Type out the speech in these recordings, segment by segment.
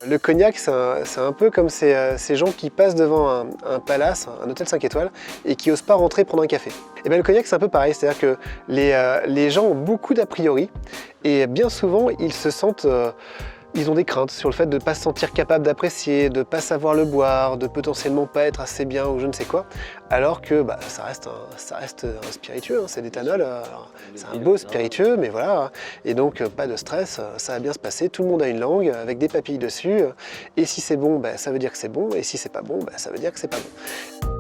Le cognac, c'est un peu comme ces gens qui passent devant un palace, un hôtel 5 étoiles, et qui n'osent pas rentrer prendre un café. Et bien le cognac, c'est un peu pareil, c'est-à-dire que les gens ont beaucoup d'a priori, et bien souvent, ils se sentent... ils ont des craintes sur le fait de ne pas se sentir capable d'apprécier, de ne pas savoir le boire, de potentiellement pas être assez bien ou je ne sais quoi, alors que ça reste un spiritueux, hein, c'est d'éthanol, c'est un beau spiritueux, mais voilà, et donc pas de stress, ça va bien se passer, tout le monde a une langue avec des papilles dessus, et si c'est bon, ça veut dire que c'est bon, et si c'est pas bon, ça veut dire que c'est pas bon.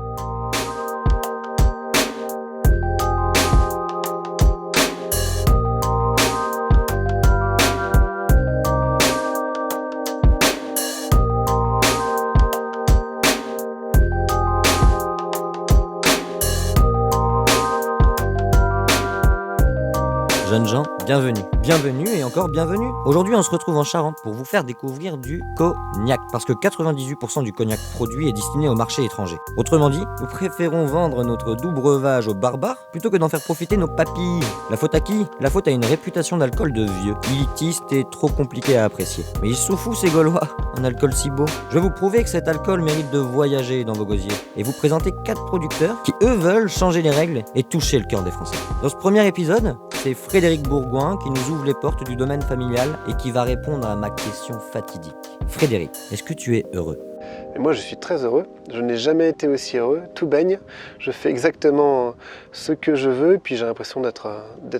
Jeunes gens, bienvenue. Bienvenue et encore bienvenue. Aujourd'hui, on se retrouve en Charente pour vous faire découvrir du cognac. Parce que 98% du cognac produit est destiné au marché étranger. Autrement dit, nous préférons vendre notre doux breuvage aux barbares plutôt que d'en faire profiter nos papilles. La faute à qui? La faute à une réputation d'alcool de vieux, élitiste et trop compliqué à apprécier. Mais ils sont fous ces Gaulois, un alcool si beau. Je vais vous prouver que cet alcool mérite de voyager dans vos gosiers et vous présenter 4 producteurs qui eux veulent changer les règles et toucher le cœur des Français. Dans ce premier épisode, c'est Frédéric Bourgoin qui nous ouvre les portes du domaine familial et qui va répondre à ma question fatidique. Frédéric, est-ce que tu es heureux? Et moi je suis très heureux, je n'ai jamais été aussi heureux, tout baigne, je fais exactement ce que je veux et puis j'ai l'impression d'être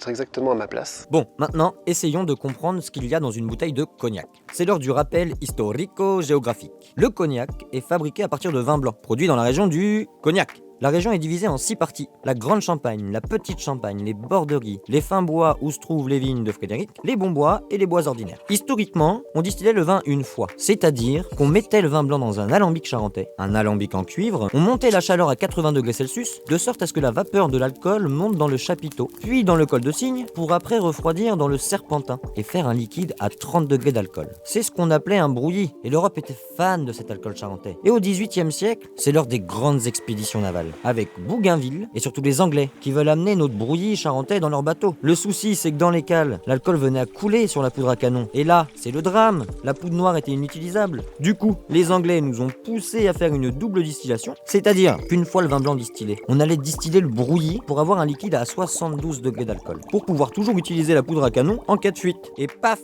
exactement à ma place. Bon, maintenant, essayons de comprendre ce qu'il y a dans une bouteille de cognac. C'est l'heure du rappel historico-géographique. Le cognac est fabriqué à partir de vin blanc, produit dans la région du Cognac. La région est divisée en 6 parties. La Grande Champagne, la Petite Champagne, les Borderies, les fins bois où se trouvent les vignes de Frédéric, les bons bois et les bois ordinaires. Historiquement, on distillait le vin une fois, c'est-à-dire qu'on mettait le vin blanc dans un alambic charentais, un alambic en cuivre, on montait la chaleur à 80 degrés Celsius, de sorte à ce que la vapeur de l'alcool monte dans le chapiteau, puis dans le col de cygne, pour après refroidir dans le serpentin et faire un liquide à 30 degrés d'alcool. C'est ce qu'on appelait un brouillis, et l'Europe était fan de cet alcool charentais. Et au XVIIIe siècle, c'est l'heure des grandes expéditions navales, avec Bougainville et surtout les Anglais qui veulent amener notre brouillis charentais dans leur bateau. Le souci, c'est que dans les cales, l'alcool venait à couler sur la poudre à canon. Et là, c'est le drame, la poudre noire était inutilisable. Du coup, les Anglais nous ont poussé à faire une double distillation, c'est-à-dire qu'une fois le vin blanc distillé, on allait distiller le brouillis pour avoir un liquide à 72 degrés d'alcool, pour pouvoir toujours utiliser la poudre à canon en cas de fuite. Et paf,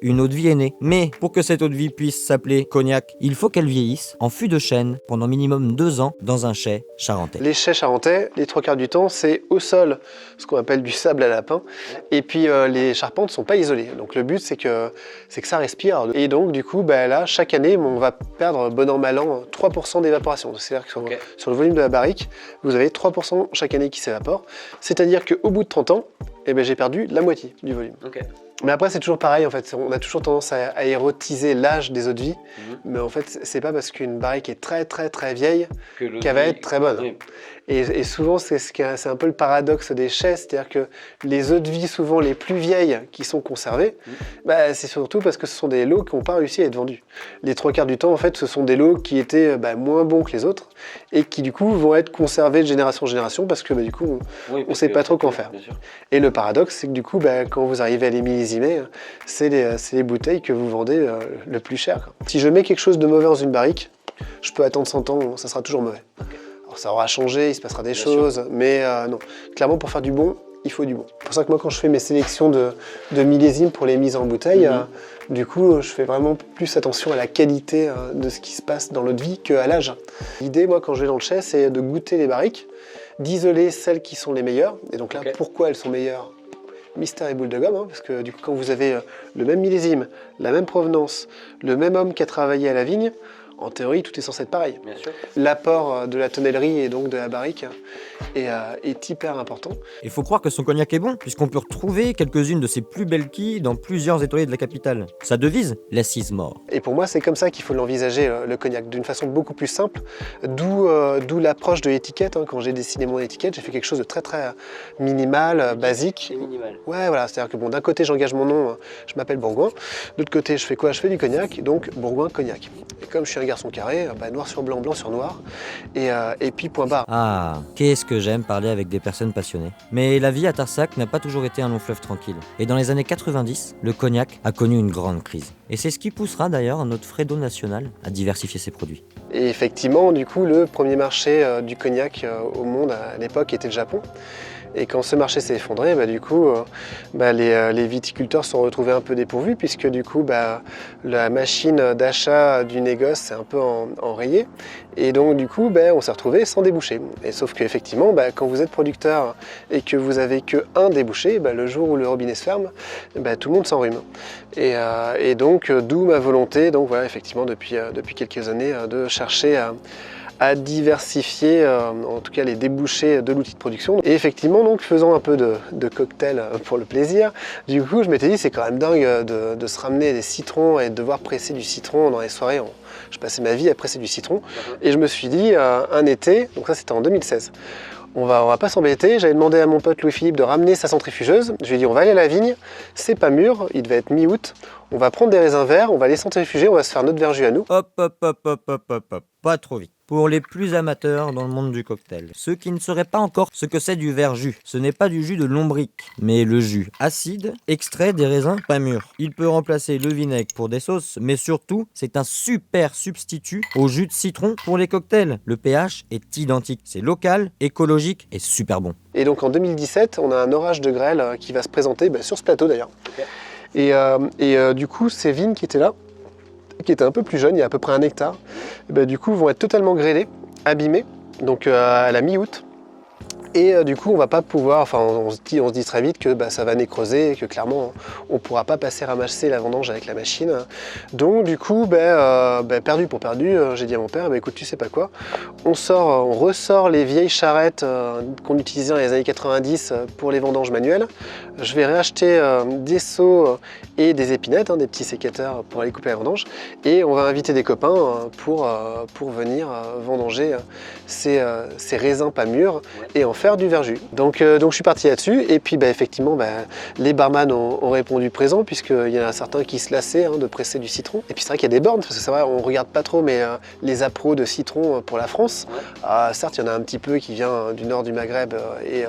une eau de vie est née. Mais pour que cette eau de vie puisse s'appeler cognac, il faut qu'elle vieillisse en fût de chêne pendant minimum 2 ans dans un chai charentais. Les chais charentais, les 3/4 du temps, c'est au sol, ce qu'on appelle du sable à lapin, et puis les charpentes ne sont pas isolées. Donc le but, c'est que ça respire. Et donc du coup, là, chaque année, on va perdre, bon an, mal an, 3% d'évaporation. C'est-à-dire que sur le volume de la barrique, vous avez 3% chaque année qui s'évapore. C'est-à-dire qu'au bout de 30 ans, j'ai perdu la moitié du volume. Okay. Mais après, c'est toujours pareil, en fait. On a toujours tendance à érotiser l'âge des eaux de vie. Mais en fait, c'est pas parce qu'une barrique est très très très vieille qu'elle va être très bonne. Oui. Et souvent, c'est un peu le paradoxe des chais, c'est-à-dire que les eaux de vie, souvent les plus vieilles qui sont conservées, c'est surtout parce que ce sont des lots qui n'ont pas réussi à être vendus. Les 3/4 du temps, en fait, ce sont des lots qui étaient moins bons que les autres et qui, du coup, vont être conservés de génération en génération parce que, du coup, on ne sait pas trop qu'en faire. Et le paradoxe, c'est que, du coup, quand vous arrivez à les millisimer, c'est les bouteilles que vous vendez le plus cher, quoi. Si je mets quelque chose de mauvais dans une barrique, je peux attendre 100 ans, ça sera toujours mauvais. Alors, ça aura changé, il se passera des choses, mais non. Clairement, pour faire du bon, il faut du bon. C'est pour ça que moi, quand je fais mes sélections de millésimes pour les mises en bouteille, du coup, je fais vraiment plus attention à la qualité de ce qui se passe dans l'eau de vie qu'à l'âge. L'idée, moi, quand je vais dans le chai, c'est de goûter les barriques, d'isoler celles qui sont les meilleures. Et donc là, pourquoi elles sont meilleures? Mystère et boule de gomme, parce que du coup, quand vous avez le même millésime, la même provenance, le même homme qui a travaillé à la vigne, en théorie, tout est censé être pareil. Bien sûr. L'apport de la tonnellerie et donc de la barrique est hyper important. Il faut croire que son cognac est bon, puisqu'on peut retrouver quelques-unes de ses plus belles quilles dans plusieurs étoilés de la capitale. Sa devise, l'assise mort. Et pour moi, c'est comme ça qu'il faut l'envisager, le cognac, d'une façon beaucoup plus simple, d'où l'approche de l'étiquette. Quand j'ai dessiné mon étiquette, j'ai fait quelque chose de très très minimal, basique. C'est minimal. Ouais, voilà, c'est-à-dire que d'un côté, j'engage mon nom, je m'appelle Bourgoin. De l'autre côté, je fais quoi? Je fais du cognac, donc Bourgoin Cognac. Et comme je suis un garçon carré, noir sur blanc, blanc sur noir, et puis point barre. Ah, qu'est-ce que j'aime parler avec des personnes passionnées. Mais la vie à Tarsac n'a pas toujours été un long fleuve tranquille. Et dans les années 90, le cognac a connu une grande crise. Et c'est ce qui poussera d'ailleurs notre Freddo national à diversifier ses produits. Et effectivement, du coup, le premier marché du cognac au monde à l'époque était le Japon. Et quand ce marché s'est effondré, les viticulteurs se sont retrouvés un peu dépourvus puisque du coup, la machine d'achat du négoce s'est un peu enrayée. Et donc du coup, on s'est retrouvé sans débouché. Et sauf qu'effectivement, quand vous êtes producteur et que vous avez que un débouché, le jour où le robinet se ferme, tout le monde s'enrhume. Et donc, d'où ma volonté, donc voilà, effectivement, depuis quelques années, de chercher à diversifier en tout cas les débouchés de l'outil de production. Et effectivement, donc faisant un peu de cocktail pour le plaisir, du coup je m'étais dit c'est quand même dingue de se ramener des citrons et de devoir presser du citron dans les soirées. Je passais ma vie à presser du citron et je me suis dit un été, donc ça c'était en 2016, on va pas s'embêter. J'avais demandé à mon pote Louis-Philippe de ramener sa centrifugeuse. Je lui ai dit on va aller à la vigne, c'est pas mûr, il devait être mi-août. On va prendre des raisins verts, on va les centrifuger, on va se faire notre verjus à nous. Hop, pas trop vite. Pour les plus amateurs dans le monde du cocktail, ceux qui ne sauraient pas encore ce que c'est du verjus, ce n'est pas du jus de lombric, mais le jus acide extrait des raisins pas mûrs. Il peut remplacer le vinaigre pour des sauces, mais surtout, c'est un super substitut au jus de citron pour les cocktails. Le pH est identique, c'est local, écologique et super bon. Et donc en 2017, on a un orage de grêle qui va se présenter sur ce plateau d'ailleurs. Okay. Et du coup, ces vignes qui étaient là, qui étaient un peu plus jeunes, il y a à peu près 1 hectare, du coup vont être totalement grêlées, abîmées, donc à la mi-août. Et du coup, on va pas pouvoir, on se dit très vite que ça va nécroser et que clairement, on ne pourra pas passer ramasser la vendange avec la machine. Donc du coup, perdu pour perdu, j'ai dit à mon père, écoute, tu sais pas quoi, on ressort les vieilles charrettes qu'on utilisait dans les années 90 pour les vendanges manuelles. Je vais réacheter des seaux et des épinettes, des petits sécateurs pour aller couper la vendange. Et on va inviter des copains pour venir vendanger ces raisins pas mûrs et en faire du verjus. Donc je suis parti là-dessus et puis effectivement les barman ont répondu présent puisqu'il y en a certains qui se lassaient de presser du citron. Et puis c'est vrai qu'il y a des bornes, parce que c'est vrai on regarde pas trop, mais les appros de citron pour la France, certes il y en a un petit peu qui vient du nord du Maghreb et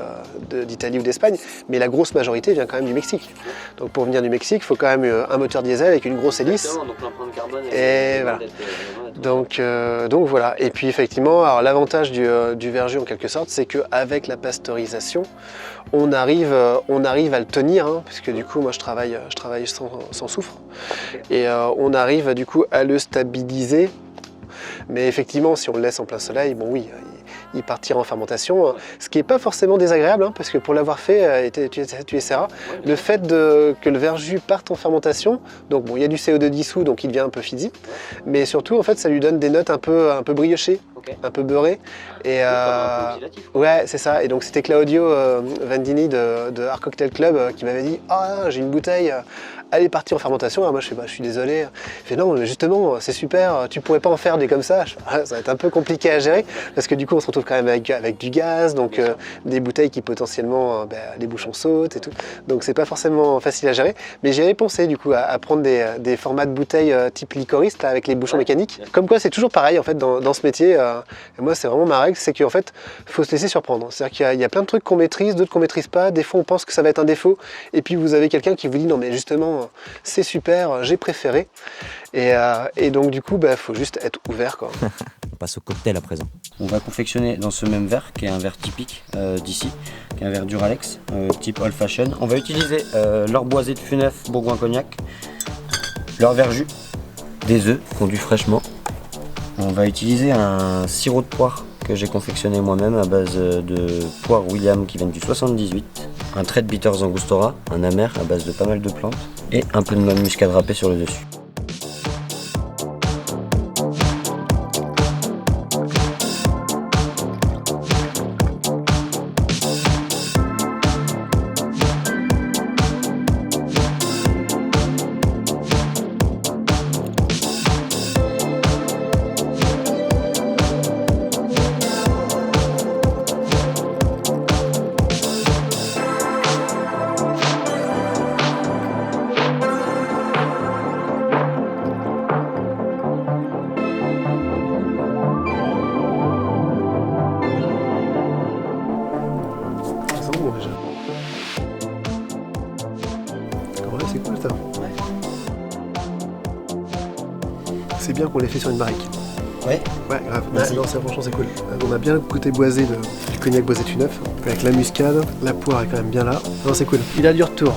d'Italie ou d'Espagne, mais la grosse majorité vient quand même du Mexique. Donc pour venir du Mexique, il faut quand même un moteur diesel avec une grosse hélice. Donc l'empreinte carbone et voilà. Donc voilà. Et puis effectivement, alors l'avantage du verjus en quelque sorte, c'est qu'avec la pasteurisation, on arrive à le tenir, puisque du coup moi je travaille sans soufre, et on arrive du coup à le stabiliser. Mais effectivement, si on le laisse en plein soleil, il partira en fermentation, ce qui n'est pas forcément désagréable, parce que pour l'avoir fait, tu essaieras, le fait que le verjus parte en fermentation, donc il y a du CO2 dissous, donc il devient un peu fizzy, mais surtout en fait ça lui donne des notes un peu briochées, un peu beurrées. Et ouais, c'est ça. Et donc c'était Claudio Vandini de Art Cocktail Club qui m'avait dit j'ai une bouteille, elle est partie en fermentation. Alors moi je suis désolé. Il fait non, mais justement c'est super, tu pourrais pas en faire des comme ça. Ça va être un peu compliqué à gérer parce que du coup on se retrouve quand même avec du gaz, donc des bouteilles qui potentiellement les bouchons sautent et tout. Donc c'est pas forcément facile à gérer. Mais j'y avais pensé du coup à prendre des formats de bouteilles type licoriste avec les bouchons mécaniques. Comme quoi c'est toujours pareil en fait dans ce métier. Et moi c'est vraiment ma règle, c'est qu'en fait faut se laisser surprendre. C'est-à-dire qu'il y a plein de trucs qu'on maîtrise, d'autres qu'on maîtrise pas. Des fois on pense que ça va être un défaut et puis vous avez quelqu'un qui vous dit non mais justement c'est super, j'ai préféré. Et donc du coup faut juste être ouvert quoi. On passe au cocktail à présent. On va confectionner dans ce même verre, qui est un verre typique d'ici, qui est un verre Duralex, type old fashion. On va utiliser leur boisé de Funef Bourgoin Cognac, leur verjus, des œufs fondus fraîchement. On va utiliser un sirop de poire que j'ai confectionné moi-même à base de poire William qui viennent du 78, un trait de bitters angostura, un amer à base de pas mal de plantes et un peu de noix de muscade râpée sur le dessus. c'est bien qu'on l'ait fait sur une barrique. Ouais. Ouais, grave. Non, franchement, c'est cool. On a bien le côté boisé du cognac boisé de neuf, avec la muscade, la poire est quand même bien là. Non, c'est cool. Il a du retour.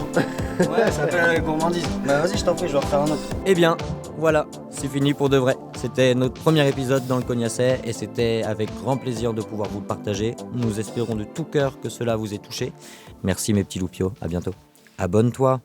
Ouais, ça s'appelle la gourmandise. Bah vas-y, je t'en prie, je vais en refaire un autre. Eh bien, voilà, c'est fini pour de vrai. C'était notre premier épisode dans le Cognacet et c'était avec grand plaisir de pouvoir vous le partager. Nous espérons de tout cœur que cela vous ait touché. Merci mes petits loupiaux, à bientôt. Abonne-toi.